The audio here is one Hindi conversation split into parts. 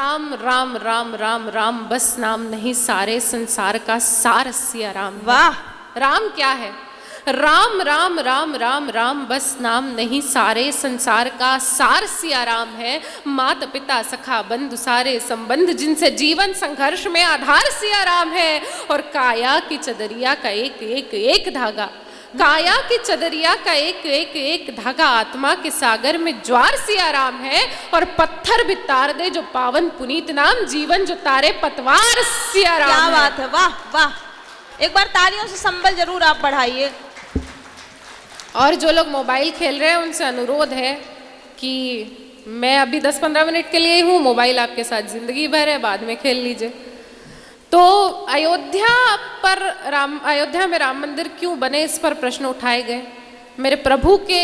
राम राम राम राम राम बस नाम नहीं सारे संसार का सार सिया राम। वाह। राम क्या है? राम राम राम राम राम बस नाम नहीं सारे संसार का सार सिया राम है। माता पिता सखा बंधु सारे संबंध जिनसे जीवन संघर्ष में आधार सिया राम है। और काया की चदरिया का एक एक एक धागा, काया की चदरिया का एक एक एक धागा आत्मा के सागर में ज्वार सिया राम है। और पत्थर भी तार दे जो पावन पुनीत नाम, जीवन जो तारे पतवार सिया राम। क्या बात है, वाह वाह। एक बार तालियों से संबल जरूर आप बढ़ाइए। और जो लोग मोबाइल खेल रहे हैं उनसे अनुरोध है कि मैं अभी 10-15 मिनट के लिए हूँ, मोबाइल आपके साथ जिंदगी भर है, बाद में खेल लीजिए। तो अयोध्या में राम मंदिर क्यों बने, इस पर प्रश्न उठाए गए। मेरे प्रभु के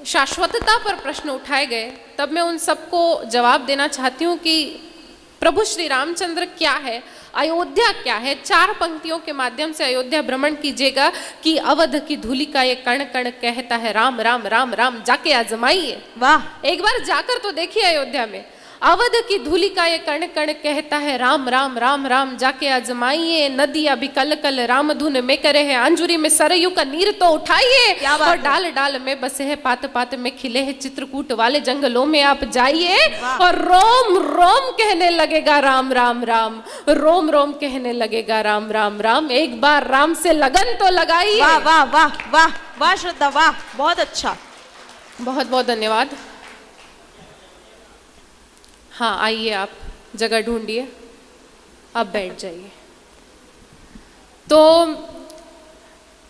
शाश्वतता पर प्रश्न उठाए गए। तब मैं उन सबको जवाब देना चाहती हूँ कि प्रभु श्री रामचंद्र क्या है, अयोध्या क्या है। 4 पंक्तियों के माध्यम से अयोध्या भ्रमण कीजिएगा कि अवध की धूलि का ये कण कण कहता है राम राम राम राम, जाके आजमाइए। वाह। एक बार जाकर तो देखिए अयोध्या में, अवध की धूलि का ये कण कण कहता है राम राम राम राम, जाके आजमाइए। नदियां भी कल कल राम धुन में करे हैं, अंजुरी में सरयू का नीर तो उठाइए। और डाल डाल में बसे है, पात पात में खिले हैं चित्रकूट वाले जंगलों में आप जाइए। और रोम रोम कहने लगेगा राम राम राम, रोम रोम कहने लगेगा राम राम राम। एक बार राम से लगन तो लगाइए। वाह वाह वाह वाह वाह श्रद्धा, वाह, बहुत अच्छा। बहुत बहुत धन्यवाद। हाँ, आइए आप जगह ढूंढिए, अब बैठ जाइए। तो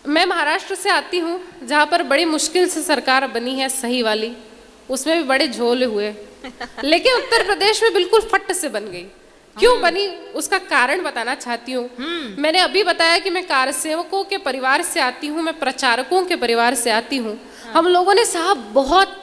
मैं महाराष्ट्र से आती हूँ, जहाँ पर बड़ी मुश्किल से सरकार बनी है सही वाली, उसमें भी बड़े झोले हुए। लेकिन उत्तर प्रदेश में बिल्कुल फट से बन गई। क्यों बनी, उसका कारण बताना चाहती हूँ। मैंने अभी बताया कि मैं कार्यसेवकों के परिवार से आती हूँ, मैं प्रचारकों के परिवार से आती हूँ। हम लोगों ने साहब बहुत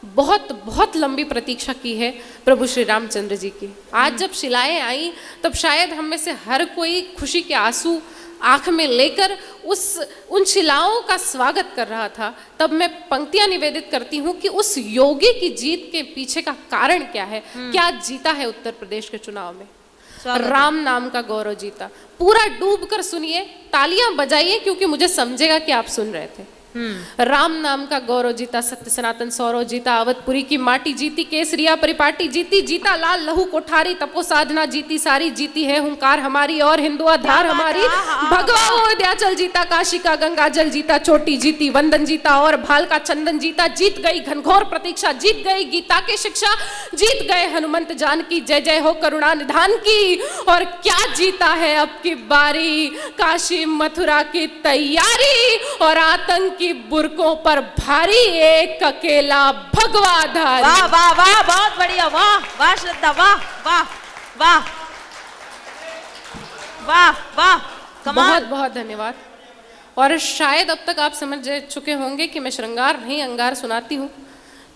बहुत बहुत लंबी प्रतीक्षा की है प्रभु श्री रामचंद्र जी की। आज जब शिलाएं आई तब शायद हम में से हर कोई खुशी के आंसू आंख में लेकर उन शिलाओं का स्वागत कर रहा था। तब मैं पंक्तियां निवेदित करती हूँ कि उस योगी की जीत के पीछे का कारण क्या है, क्या जीता है उत्तर प्रदेश के चुनाव में। राम नाम का गौरव जीता। पूरा डूब कर सुनिए, तालियां बजाइए, क्योंकि मुझे समझेगा कि आप सुन रहे थे। राम नाम का गौरव जीता, सत्य सनातन सौरव जीता, अवधपुरी की माटी जीती, केसरिया परिपाटी जीती, जीता लाल लहू कोठारी, तपो साधना जीती सारी, जीती है हुंकार हमारी और हिंदू आधार हमारी। भगवा विंध्याचल जीता, काशी का गंगा जल जीता, चोटी जीती, वंदन जीता और भाल का चंदन जीता। जीत गई घनघोर प्रतीक्षा, जीत गई गीता की शिक्षा, जीत गए हनुमंत जान की, जय जय हो करुणा निधान की। और क्या जीता है अब की बारी, काशी मथुरा की तैयारी और आतंक की बुरकों पर भारी एक अकेला भगवाधारी। वाह वाह वाह, बहुत बढ़िया, वाह वाह श्रद्धा, वाह वाह वाह वाह वाह, बहुत बहुत धन्यवाद। और शायद अब तक आप समझ चुके होंगे कि मैं श्रृंगार नहीं अंगार सुनाती हूँ।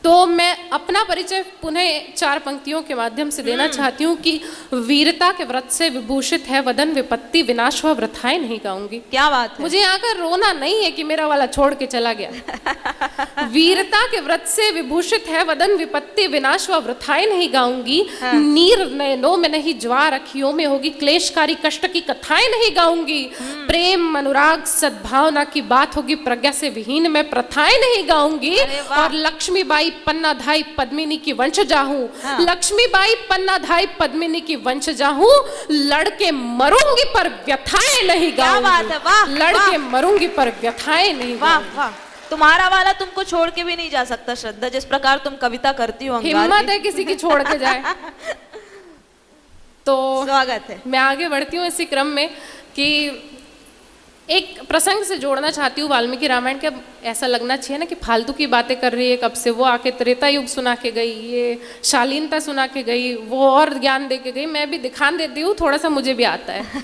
तो मैं अपना परिचय पुनः 4 पंक्तियों के माध्यम से देना चाहती हूँ कि वीरता के व्रत से विभूषित है वदन, विपत्ति विनाश व वृथाएं नहीं गाऊंगी। क्या बात है। मुझे यहाँ का रोना नहीं है कि मेरा वाला छोड़ के चला गया। वीरता के व्रत से विभूषित है वदन, विपत्ति विनाश व वृथाएं नहीं गाऊंगी। नीर नयनों में नहीं, ज्वार अखियों में होगी, क्लेशकारी कष्ट की कथाएं नहीं गाऊंगी। प्रेम अनुराग सद्भावना की बात होगी, प्रज्ञा से विहीन मैं प्रथाएं नहीं गाऊंगी। और लक्ष्मीबाई पन्नाधाई पद्मिनी की वंशजा हूँ। लक्ष्मीबाई पन्नाधाई पद्मिनी की वंशजा हूँ। लड़के मरूंगी पर व्यथाएं नहीं गाऊंगी। लड़के मरूंगी पर व्यथाएं नहीं। वाह वाह, तुम्हारा वाला तुमको छोड़ के भी नहीं जा सकता श्रद्धा, जिस प्रकार तुम कविता करती हो। हिम्मत है किसी की छोड़ के जाए। तो स्वागत है। मैं आगे बढ़ती हूँ इसी क्रम में कि एक प्रसंग से जोड़ना चाहती हूँ वाल्मीकि रामायण के। ऐसा लगना चाहिए ना कि फालतू की बातें कर रही है, कब से वो आके त्रेता युग सुना के गई, ये शालीनता सुना के गई, वो और ज्ञान दे के गई। मैं भी दिखान देती हूँ, थोड़ा सा मुझे भी आता है।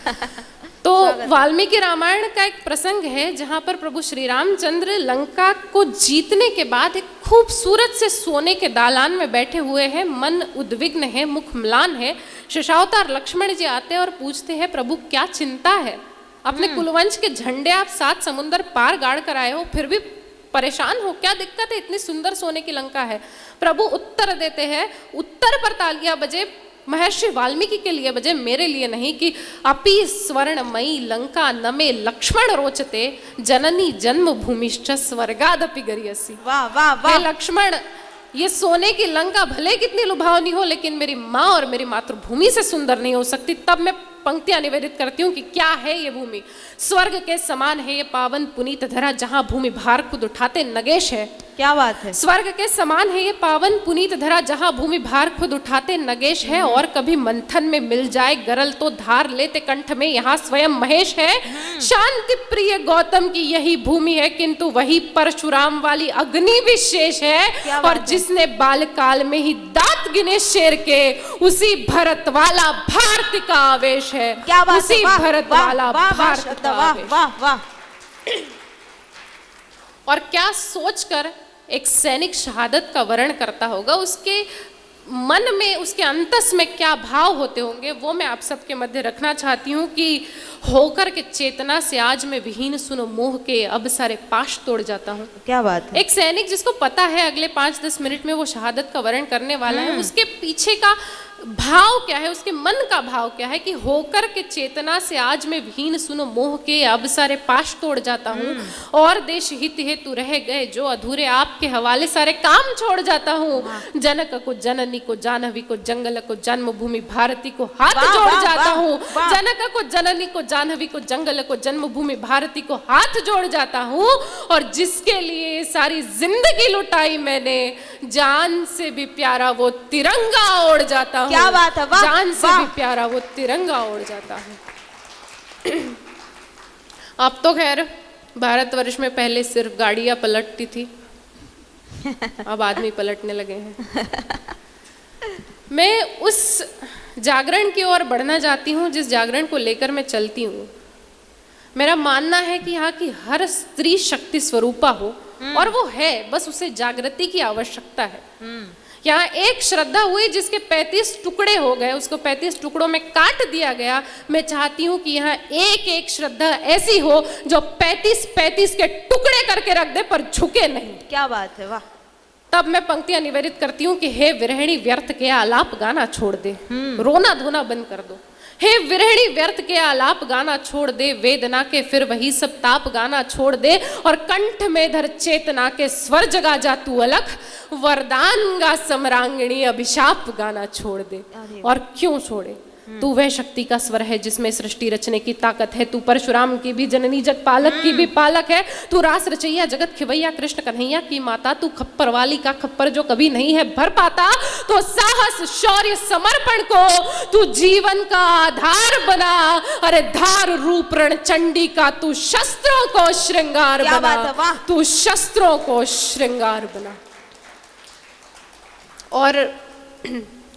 तो वाल्मीकि रामायण का एक प्रसंग है जहाँ पर प्रभु श्री रामचंद्र लंका को जीतने के बाद एक खूबसूरत से सोने के दालान में बैठे हुए हैं, मन उद्विग्न है, मुख म्लान है। शशावतार लक्ष्मण जी आते हैं और पूछते हैं, प्रभु क्या चिंता है? अपने कुलवंश के झंडे आप 7 समुंदर पार गाड़ कर आए हो, फिर भी परेशान हो, क्या दिक्कत है, इतनी सुंदर सोने की लंका है। प्रभु उत्तर देते हैं, उत्तर पर तालियां बजे, महर्षि वाल्मीकि के लिए बजे, मेरे लिए नहीं, कि अपि स्वर्णमयी लंका नमे लक्ष्मण रोचते, जननी जन्मभूमिश्च स्वर्गादपि गरियसी। वाह वाह हे वाह। लक्ष्मण, ये सोने की लंका भले कितनी लुभावनी हो, लेकिन मेरी माँ और मेरी मातृभूमि से सुंदर नहीं हो सकती। तब मैं पंक्तियां निवेदित करती हूँ कि क्या है ये भूमि। स्वर्ग के समान है ये पावन पुनीत धरा, जहां भूमि भार खुद उठाते नगेश है। क्या बात है। स्वर्ग के समान है ये पावन पुनीत धरा, जहां भूमि भार खुद उठाते नगेश है। और कभी मंथन में मिल जाए गरल तो धार लेते कंठ में, यहाँ स्वयं महेश है। शांति प्रिय गौतम की यही भूमि है, किंतु वही परशुराम वाली अग्नि भी शेष है। और जिसने बालकाल में ही दांत गिने शेर के, उसी भरत वाला भारत का आवेश है। क्या बात उसी है। भरत वाला भारत का वाह आवेश। वाह वाह। और क्या सोचकर एक सैनिक शहादत का वर्ण करता होगा, उसके मन में, उसके अंतस में क्या भाव होते होंगे, वो मैं आप सबके मध्य रखना चाहती हूँ। कि होकर के चेतना से आज मैं विहीन, सुनो मोह के अब सारे पाश तोड़ जाता हूँ। क्या बात है। एक सैनिक जिसको पता है अगले 5-10 मिनट में वो शहादत का वर्ण करने वाला है, उसके पीछे का भाव क्या है, उसके मन का भाव क्या है, कि होकर के चेतना से आज मैं विहीन, सुनो मोह के अब सारे पाश तोड़ जाता हूँ। और देश हित हेतु रह गए जो अधूरे, आपके हवाले सारे काम छोड़ जाता हूँ। जनक को, जननी को, जानवी को, जंगल को, जन्मभूमि भारती को हाथ जोड़ जाता हूँ। जनक को, जननी को, जानवी को, जंगल को, जन्मभूमि भारती को हाथ जोड़ जाता हूँ। और जिसके लिए सारी जिंदगी लुटाई मैंने, जान से भी प्यारा वो तिरंगा ओढ़ जाता हूँ। क्या बात है। वाह जान से वाह। भी प्यारा वो तिरंगा ओढ़ जाता है। अब तो खैर भारतवर्ष में पहले सिर्फ गाड़ियां पलटती थी, अब आदमी पलटने लगे हैं। मैं उस जागरण की ओर बढ़ना चाहती हूँ जिस जागरण को लेकर मैं चलती हूँ। मेरा मानना है कि यहाँ की हर स्त्री शक्ति स्वरूपा हो, और वो है, बस उसे जागृति की आवश्यकता है। यहाँ एक श्रद्धा हुई जिसके 35 टुकड़े हो गए, उसको 35 टुकड़ों में काट दिया गया। मैं चाहती हूँ कि यहाँ एक एक श्रद्धा ऐसी हो जो 35-35 के टुकड़े करके रख दे, पर झुके नहीं। क्या बात है। वाह। तब मैं पंक्तियां निवेदित करती हूँ कि हे विरहिणी व्यर्थ के आलाप गाना छोड़ दे, रोना धोना बंद कर दो। हे विरहिणी व्यर्थ के आलाप गाना छोड़ दे, वेदना के फिर वही सब ताप गाना छोड़ दे। और कंठ में धर चेतना के स्वर जगा जा तू अलख, वरदान गा समरांगिणी अभिशाप गाना छोड़ दे। और क्यों छोड़े, तू वह शक्ति का स्वर है जिसमें सृष्टि रचने की ताकत है। तू परशुराम की भी जननी, जग पालक की भी पालक है। तू रास रचैया, जगत खिवैया, कृष्ण कन्हैया की माता। तू खप्पर वाली का खप्पर जो कभी नहीं है भर पाता। तो साहस, शौर्य, समर्पण को तू जीवन का आधार बना। अरे धार रूप रण चंडी का तू शस्त्रों को श्रृंगार बना। तू शस्त्रों को श्रृंगार बना। और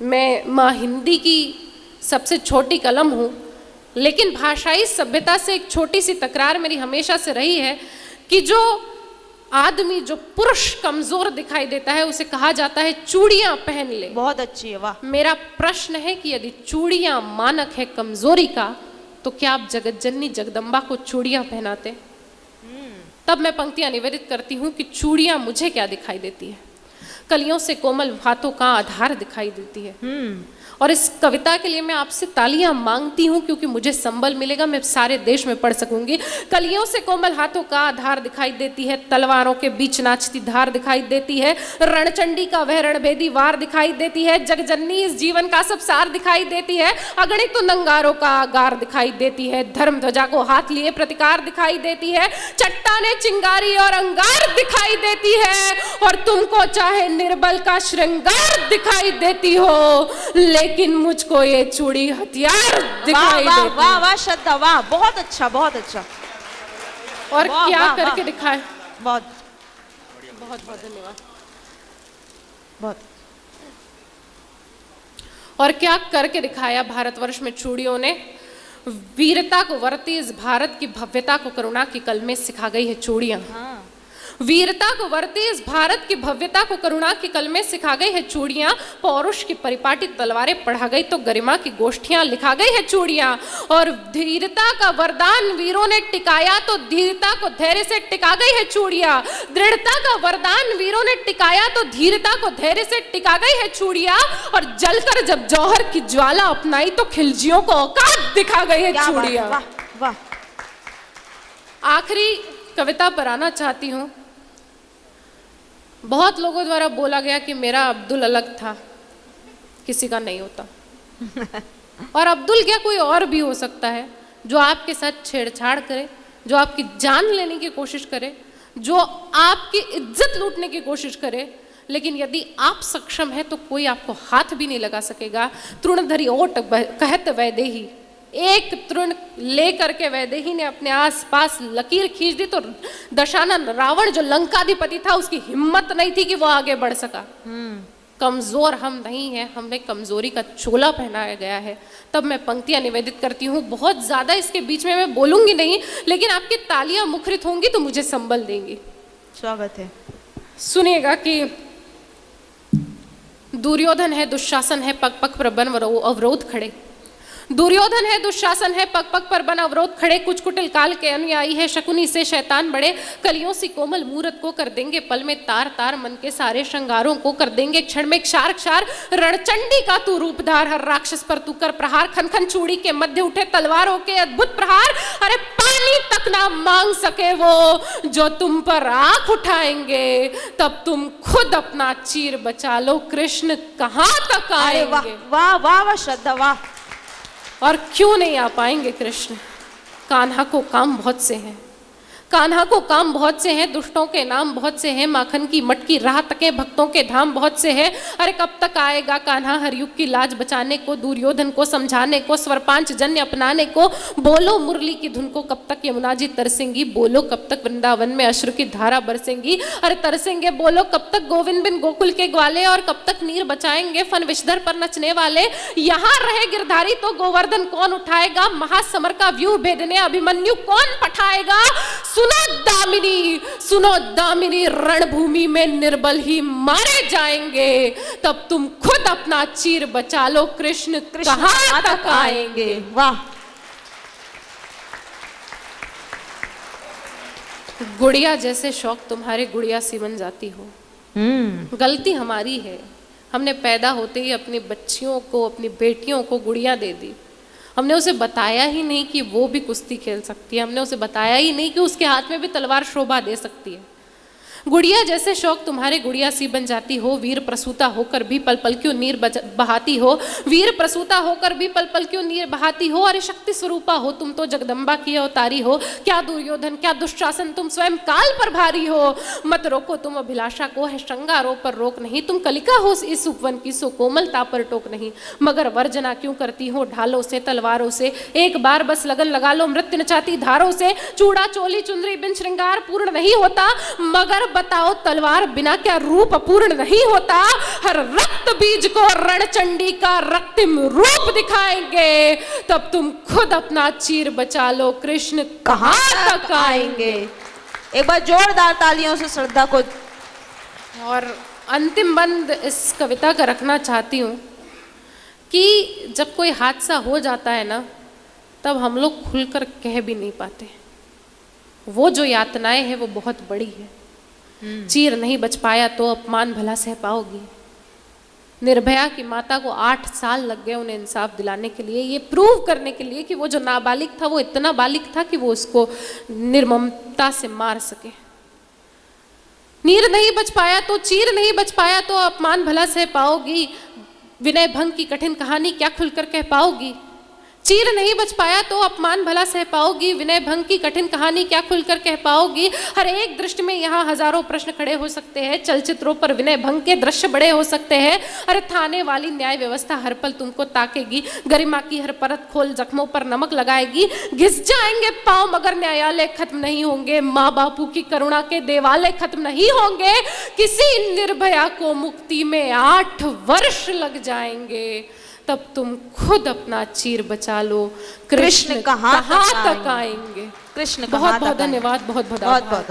मैं माँ हिंदी की सबसे छोटी कलम हूँ, लेकिन भाषाई सभ्यता से एक छोटी सी तकरार मेरी हमेशा से रही है कि जो आदमी, जो पुरुष कमजोर दिखाई देता है, उसे कहा जाता है चूड़ियां पहन ले। बहुत अच्छी है। वाह। मेरा प्रश्न है कि यदि चूड़ियां मानक है कमजोरी का, तो क्या आप जगत जननी जगदम्बा को चूड़ियां पहनाते? तब मैं पंक्तियां निवेदित करती हूँ कि चूड़ियां मुझे क्या दिखाई देती है, कलियों से कोमल हाथों का आधार दिखाई देती है। और इस कविता के लिए मैं आपसे तालियां मांगती हूं, क्योंकि मुझे संबल मिलेगा, मैं सारे देश में पढ़ सकूंगी। कलियों से कोमल हाथों का आधार दिखाई देती है, तलवारों के बीच नाचती धार दिखाई देती है, रणचंडी का वह रणभेदी वार दिखाई देती है, जगजननी इस जीवन का सब सार दिखाई देती है, अगणित तो नंगारों का आगार दिखाई देती है, धर्म ध्वजा को हाथ लिए प्रतिकार दिखाई देती है, चट्टाने चिंगारी और अंगार दिखाई देती है, और तुमको चाहे निर्बल का श्रृंगार दिखाई देती हो, लेकिन मुझको ये चूड़ी हथियार दिखाई देती है। वाह वाह श्रद्धा, वाह, बहुत अच्छा, बहुत अच्छा। और क्या करके दिखाए। बहुत बहुत बहुत धन्यवाद। बहुत। और क्या करके दिखाया भारतवर्ष में चूड़ियों ने। वीरता को वरती इस भारत की भव्यता को करुणा की कल में सिखा गई है चूड़ियां। वीरता को वर्ती इस भारत की भव्यता को करुणा की कलमे सिखा गई है चूड़ियां, पौरुष की परिपाटी तलवारें पढ़ा गई तो गरिमा की गोष्ठियां लिखा गई है चूड़ियां। और धीरता का वरदान वीरों ने टिकाया तो धीरता को धैर्य से टिका गई है चूड़ियां। दृढ़ता का वरदान वीरों ने टिकाया तो धीरता को धैर्य से टिका गई है चूड़ियां। और जलकर जब जौहर की ज्वाला अपनाई तो खिलजियों को औकात दिखा गई है चूड़ियां। वाह वाह। आखिरी कविता पर आना चाहती हूं। बहुत लोगों द्वारा बोला गया कि मेरा अब्दुल अलग था, किसी का नहीं होता। और अब्दुल क्या कोई और भी हो सकता है जो आपके साथ छेड़छाड़ करे, जो आपकी जान लेने की कोशिश करे, जो आपकी इज्जत लूटने की कोशिश करे। लेकिन यदि आप सक्षम है तो कोई आपको हाथ भी नहीं लगा सकेगा। तृणधरी ओट कहत वैदेही, एक तृण लेकर के वैदेही ने अपने आसपास लकीर खींच दी तो दशानन रावण जो लंकाधिपति था उसकी हिम्मत नहीं थी कि वो आगे बढ़ सका। कमजोर हम नहीं हैं, हमें कमजोरी का चोला पहनाया गया है। तब मैं पंक्तियां निवेदित करती हूँ। बहुत ज्यादा इसके बीच में मैं बोलूंगी नहीं, लेकिन आपकी तालियां मुखरित होंगी तो मुझे संबल देंगी। स्वागत है। सुनिएगा कि दुर्योधन है, दुशासन है, पग पग पर बन अवरोध खड़े। दुर्योधन है, दुशासन है, पग पग पर बन अवरोध खड़े। कुछ कुटिल काल के अनुयायी है, शकुनी से शैतान बड़े। कलियों सी कोमल मूरत को कर देंगे पल में तार तार, मन के सारे श्रृंगारों को कर देंगे क्षण में क्षार क्षार। रणचंडी का तू रूपधार, हर राक्षस पर तू कर प्रहार। खन खन चूड़ी के मध्य उठे तलवारों के अद्भुत प्रहार। अरे पानी तक ना मांग सके वो जो तुम पर आंख उठाएंगे, तब तुम खुद अपना चीर बचा लो, कृष्ण कहां तक आएंगे। वाह वाह वाह श्रद्धा, वाह। और क्यों नहीं आ पाएंगे कृष्ण? कान्हा को काम बहुत से हैं, कान्हा को काम बहुत से हैं, दुष्टों के नाम बहुत से हैं, माखन की मटकी राह तके भक्तों के धाम बहुत से हैं। अरे कब तक आएगा कान्हा हर युग की लाज बचाने को, दुर्योधन को समझाने को, स्वरपांच जन्य अपनाने को। बोलो मुरली की धुन को कब तक यमुना जी तरसेंगी, बोलो कब तक वृंदावन में अश्रु की धारा बरसेंगी। अरे तरसेंगे बोलो कब तक गोविंद बिन गोकुल के ग्वाले, और कब तक नीर बचाएंगे फन विषधर पर नचने वाले। यहाँ रहे गिरधारी तो गोवर्धन कौन उठाएगा, महासमर का व्यू भेदने अभिमन्यु कौन पठाएगा। सुनो दामिनी रणभूमि में निर्बल ही मारे जाएंगे, तब तुम खुद अपना चीर बचा लो, कृष्ण कहां तक आएंगे। वाह। गुड़िया जैसे शौक तुम्हारे गुड़िया सी बन जाती हो। गलती हमारी है, हमने पैदा होते ही अपनी बच्चियों को, अपनी बेटियों को गुड़िया दे दी। हमने उसे बताया ही नहीं कि वो भी कुश्ती खेल सकती है, हमने उसे बताया ही नहीं कि उसके हाथ में भी तलवार शोभा दे सकती है। गुड़िया जैसे शौक तुम्हारे गुड़िया सी बन जाती हो, वीर प्रसूता होकर भी पल पल क्यों नीर बहाती हो, वीर प्रसूता होकर भी पल पल क्यों नीर बहाती हो। अरे शक्ति स्वरूपा हो तुम तो जगदम्बा की अवतारी हो, क्या दुर्योधन क्या दुशासन तुम स्वयं काल पर भारी हो। मत रोको तुम अभिलाषा को, है श्रृंगारों पर रोक नहीं, तुम कलिका हो इस उपवन की सो कोमलता पर टोक नहीं। मगर वर्जना क्यों करती हो ढालों से तलवारों से, एक बार बस लगन लगा लो मृत्यु नचाती धारों से। चूड़ा चोली चुंदरी बिन श्रृंगार पूर्ण नहीं होता, मगर बताओ तलवार बिना क्या रूप अपूर्ण नहीं होता। हर रक्त बीज को रणचंडी का रक्तिम रूप दिखाएंगे, तब तुम खुद अपना चीर बचा लो, कृष्ण कहां तक आएंगे। एक बार जोरदार तालियों से श्रद्धा को। और अंतिम बंद इस कविता का रखना चाहती हूँ कि जब कोई हादसा हो जाता है ना, तब हम लोग खुलकर कह भी नहीं पाते। वो जो यातनाएं हैं वो बहुत बड़ी है। चीर नहीं बच पाया तो अपमान भला सह पाओगी। निर्भया की माता को 8 साल लग गए उन्हें इंसाफ दिलाने के लिए, ये प्रूव करने के लिए कि वो जो नाबालिग था वो इतना बालिग था कि वो उसको निर्ममता से मार सके। नीर नहीं बच पाया तो, चीर नहीं बच पाया तो अपमान भला सह पाओगी। विनय भंग की कठिन कहानी क्या खुलकर कह पाओगी। चीर नहीं बच पाया तो अपमान भला सह पाओगी, विनय भंग की कठिन कहानी क्या खुलकर कह पाओगी। हर एक दृष्टि में यहाँ हजारों प्रश्न खड़े हो सकते हैं, चलचित्रों पर विनय भंग के दृश्य बड़े हो सकते हैं। अरे थाने वाली न्याय व्यवस्था हर पल तुमको ताकेगी, गरिमा की हर परत खोल जख्मों पर नमक लगाएगी। घिस जाएंगे पांव मगर न्यायालय खत्म नहीं होंगे, माँ बापू की करुणा के देवालय खत्म नहीं होंगे। किसी निर्भया को मुक्ति में 8 वर्ष लग जाएंगे, तब तुम खुद अपना चीर बचा लो, कृष्ण कहां तक आएंगे। कृष्ण बहुत बहुत धन्यवाद, बहुत बहुत बहुत बहुत